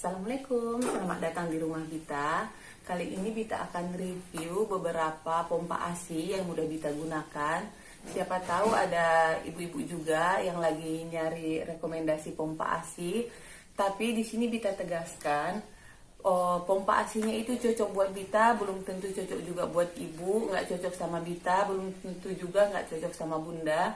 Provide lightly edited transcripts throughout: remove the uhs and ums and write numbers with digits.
Assalamualaikum, selamat datang di rumah Bita. Kali ini Bita akan review beberapa pompa ASI yang mudah Bita gunakan. Siapa tahu ada ibu-ibu juga yang lagi nyari rekomendasi pompa ASI. Tapi di sini Bita tegaskan, pompa ASInya itu cocok buat Bita, belum tentu cocok juga buat ibu. Nggak cocok sama Bita, belum tentu juga nggak cocok sama bunda.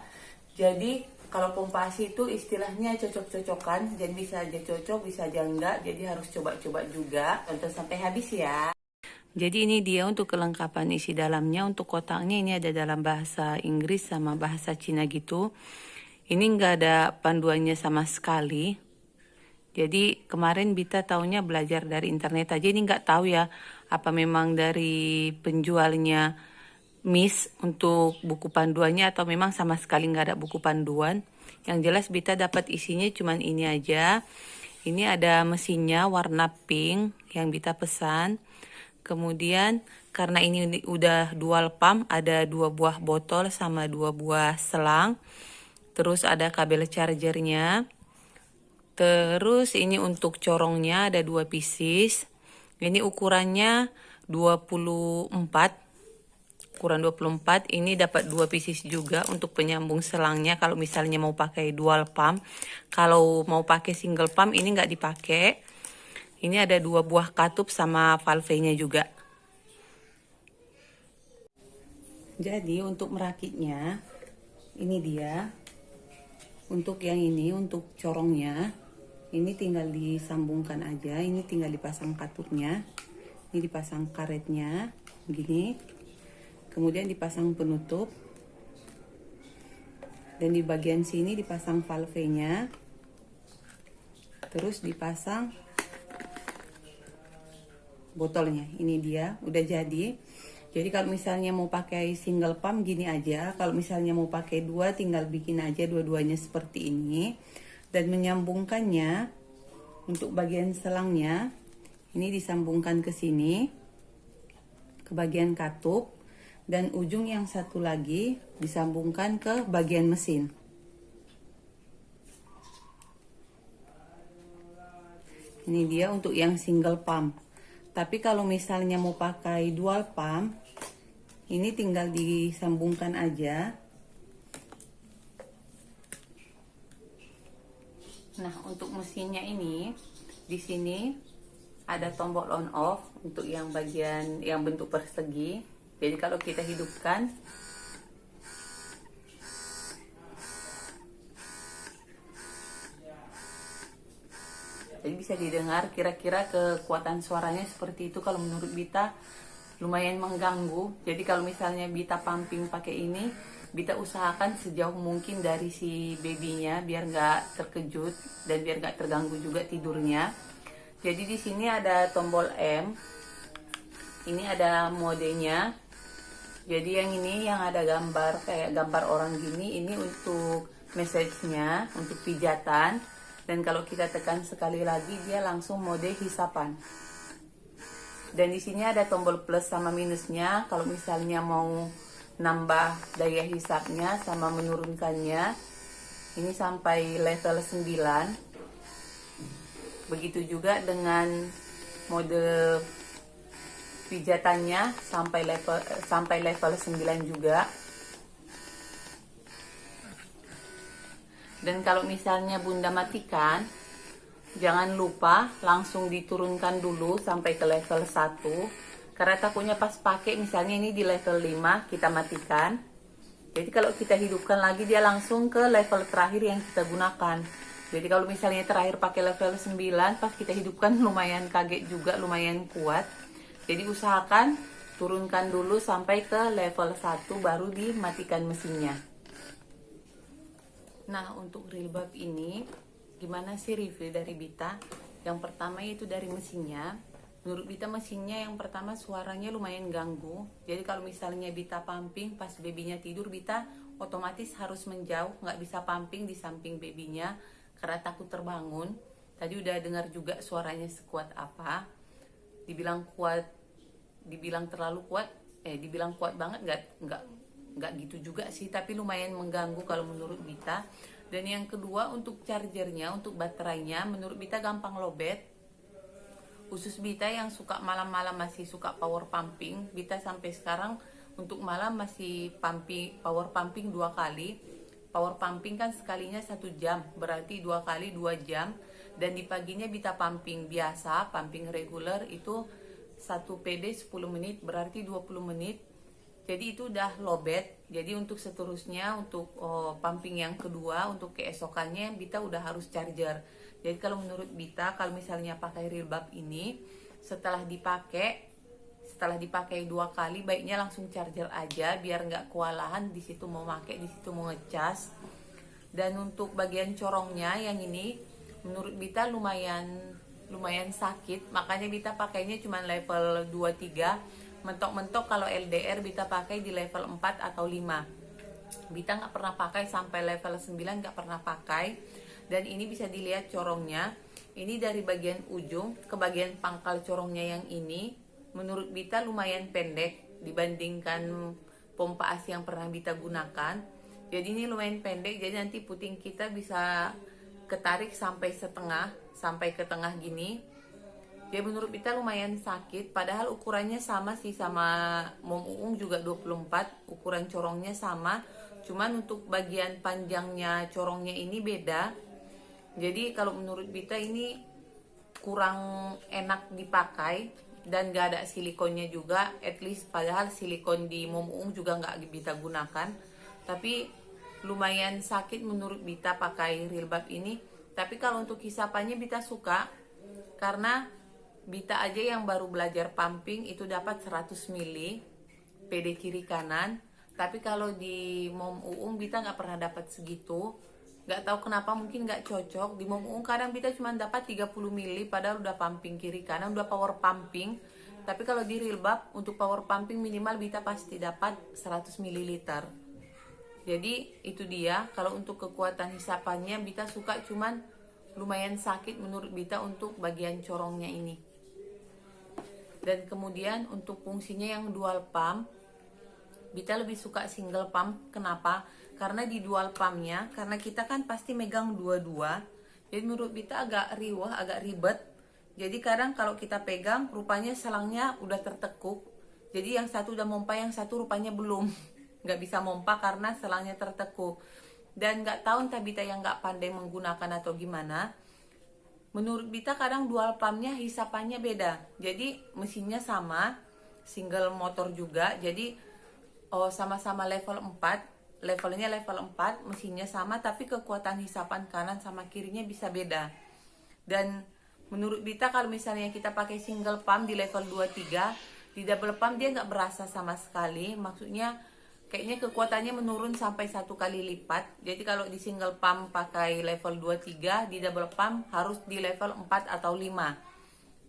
Jadi kalau pompa ASI itu istilahnya cocok-cocokan, jadi bisa aja cocok, bisa aja enggak, jadi harus coba-coba juga. Tonton sampai habis ya. Jadi ini dia untuk kelengkapan isi dalamnya. Untuk kotaknya ini ada dalam bahasa Inggris sama bahasa Cina gitu. Ini nggak ada panduannya sama sekali. Jadi kemarin Bita taunya belajar dari internet aja, ini nggak tahu ya apa memang dari penjualnya miss untuk buku panduannya atau memang sama sekali nggak ada buku panduan. Yang jelas Bita dapat isinya cuman ini aja. Ini ada mesinnya warna pink yang Bita pesan. Kemudian karena ini udah dual pump, ada 2 buah botol sama 2 buah selang. Terus ada kabel chargernya. Terus ini untuk corongnya ada 2 pieces. Ini ukurannya 24. Ukuran 24, ini dapat 2 pieces juga untuk penyambung selangnya kalau misalnya mau pakai dual pump. Kalau mau pakai single pump ini nggak dipakai. Ini ada 2 buah katup sama valve-nya juga. Jadi untuk merakitnya, ini dia. Untuk yang ini, untuk corongnya, ini tinggal disambungkan aja. Ini tinggal dipasang katupnya. Ini dipasang karetnya, begini. Kemudian dipasang penutup. Dan di bagian sini dipasang valve-nya. Terus dipasang botolnya. Ini dia, udah jadi. Jadi kalau misalnya mau pakai single pump gini aja. Kalau misalnya mau pakai 2 tinggal bikin aja dua-duanya seperti ini. Dan menyambungkannya untuk bagian selangnya, ini disambungkan ke sini, ke bagian katup. Dan ujung yang satu lagi disambungkan ke bagian mesin. Ini dia untuk yang single pump. Tapi kalau misalnya mau pakai dual pump, ini tinggal disambungkan aja. Nah, untuk mesinnya ini di sini ada tombol on off untuk yang bagian yang bentuk persegi. Jadi kalau kita hidupkan, jadi bisa didengar kira-kira kekuatan suaranya seperti itu. Kalau menurut Bita lumayan mengganggu. Jadi kalau misalnya Bita pumping pakai ini, Bita usahakan sejauh mungkin dari si babynya biar nggak terkejut dan biar nggak terganggu juga tidurnya. Jadi di sini ada tombol M. Ini ada modenya. Jadi yang ini yang ada gambar kayak gambar orang gini, ini untuk message-nya, untuk pijatan. Dan kalau kita tekan sekali lagi dia langsung mode hisapan. Dan di sini ada tombol plus sama minusnya. Kalau misalnya mau nambah daya hisapnya sama menurunkannya, ini sampai level 9. Begitu juga dengan mode pijatannya sampai level 9 juga. Dan kalau misalnya bunda matikan, jangan lupa langsung diturunkan dulu sampai ke level 1. Karena takutnya pas pakai misalnya ini di level 5 kita matikan. Jadi kalau kita hidupkan lagi dia langsung ke level terakhir yang kita gunakan. Jadi kalau misalnya terakhir pakai level 9 pas kita hidupkan lumayan kaget juga, lumayan kuat. Jadi usahakan turunkan dulu sampai ke level 1 baru dimatikan mesinnya. Nah, untuk real bulb ini gimana sih review dari Bita? Yang pertama yaitu dari mesinnya. Menurut Bita mesinnya yang pertama suaranya lumayan ganggu. Jadi kalau misalnya Bita pumping pas babynya tidur, Bita otomatis harus menjauh, nggak bisa pumping di samping babynya karena takut terbangun. Tadi udah dengar juga suaranya sekuat apa. Dibilang kuat, dibilang terlalu kuat, dibilang kuat banget nggak gitu juga sih, tapi lumayan mengganggu kalau menurut Bita. Dan yang kedua untuk chargernya, untuk baterainya, menurut Bita gampang lowbat. Khusus Bita yang suka malam-malam masih suka power pumping, Bita sampai sekarang untuk malam masih power pumping 2 kali. Power pumping kan sekalinya 1 jam, berarti 2 kali 2 jam. Dan di paginya Bita pumping biasa, pumping reguler itu 1 PD 10 menit, berarti 20 menit. Jadi itu udah lowbat. Jadi untuk seterusnya, untuk pumping yang kedua, untuk keesokannya Bita udah harus charger. Jadi kalau menurut Bita, kalau misalnya pakai Rilbab ini, setelah dipakai 2 kali, baiknya langsung charger aja biar nggak kewalahan di situ mau pakai, di situ mau ngecas. Dan untuk bagian corongnya yang ini, menurut Bita lumayan sakit, makanya Bita pakainya cuma level 2-3. Mentok-mentok kalau LDR Bita pakai di level 4 atau 5. Bita nggak pernah pakai sampai level 9, nggak pernah pakai. Dan ini bisa dilihat corongnya. Ini dari bagian ujung ke bagian pangkal corongnya yang ini, menurut Bita lumayan pendek dibandingkan pompa ASI yang pernah Bita gunakan. Jadi ini lumayan pendek, jadi nanti puting kita bisa ketarik sampai setengah, sampai ke tengah gini. Jadi menurut Bita lumayan sakit, padahal ukurannya sama sih sama Mom Uung juga 24, ukuran corongnya sama, cuman untuk bagian panjangnya corongnya ini beda. Jadi kalau menurut Bita ini kurang enak dipakai dan gak ada silikonnya juga, at least padahal silikon di Mom Uung juga gak Bita gunakan. Tapi lumayan sakit menurut Bita pakai Rilbab ini. Tapi kalau untuk hisapannya Bita suka, karena Bita aja yang baru belajar pumping itu dapat 100 mili PD kiri kanan. Tapi kalau di Mom Uung Bita nggak pernah dapat segitu. Nggak tahu kenapa, mungkin nggak cocok. Di Mom Uung kadang Bita cuma dapat 30 mili padahal udah pumping kiri kanan, udah power pumping. Tapi kalau di Rilbab untuk power pumping minimal Bita pasti dapat 100 ml. Jadi itu dia, kalau untuk kekuatan hisapannya Bita suka, cuman lumayan sakit menurut Bita untuk bagian corongnya ini. Dan kemudian untuk fungsinya yang dual pump, Bita lebih suka single pump. Kenapa? Karena di dual pumpnya, karena kita kan pasti megang dua-dua, jadi menurut Bita agak riwah, agak ribet. Jadi kadang kalau kita pegang, rupanya selangnya udah tertekuk. Jadi yang satu udah mompa, yang satu rupanya belum. Nggak bisa mompa karena selangnya tertekuk. Dan nggak tahu entah Bita yang nggak pandai menggunakan atau gimana. Menurut Bita kadang dual pumpnya hisapannya beda. Jadi mesinnya sama, single motor juga. Jadi sama-sama level 4, levelnya level 4, mesinnya sama, tapi kekuatan hisapan kanan sama kirinya bisa beda. Dan menurut Bita kalau misalnya kita pakai single pump di level 2-3, di double pump dia nggak berasa sama sekali. Maksudnya kayaknya kekuatannya menurun sampai 1 kali lipat. Jadi kalau di single pump pakai level 2-3, di double pump harus di level 4 atau 5.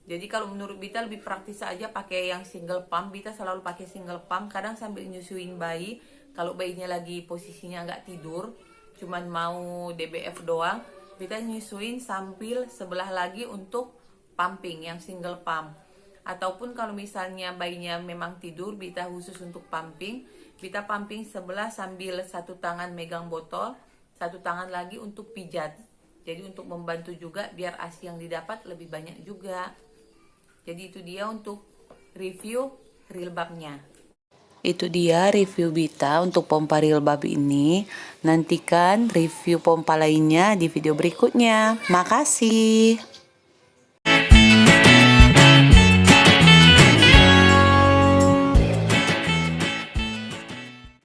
Jadi kalau menurut Bita lebih praktis aja pakai yang single pump. Bita selalu pakai single pump, kadang sambil nyusuin bayi. Kalau bayinya lagi posisinya nggak tidur, cuman mau DBF doang, Bita nyusuin sambil sebelah lagi untuk pumping yang single pump. Ataupun kalau misalnya bayinya memang tidur, Bita khusus untuk pumping, Bita pumping sebelah sambil satu tangan megang botol, satu tangan lagi untuk pijat. Jadi untuk membantu juga biar ASI yang didapat lebih banyak juga. Jadi itu dia untuk review Rilbabnya. Itu dia review Bita untuk pompa Rilbab ini. Nantikan review pompa lainnya di video berikutnya. Makasih.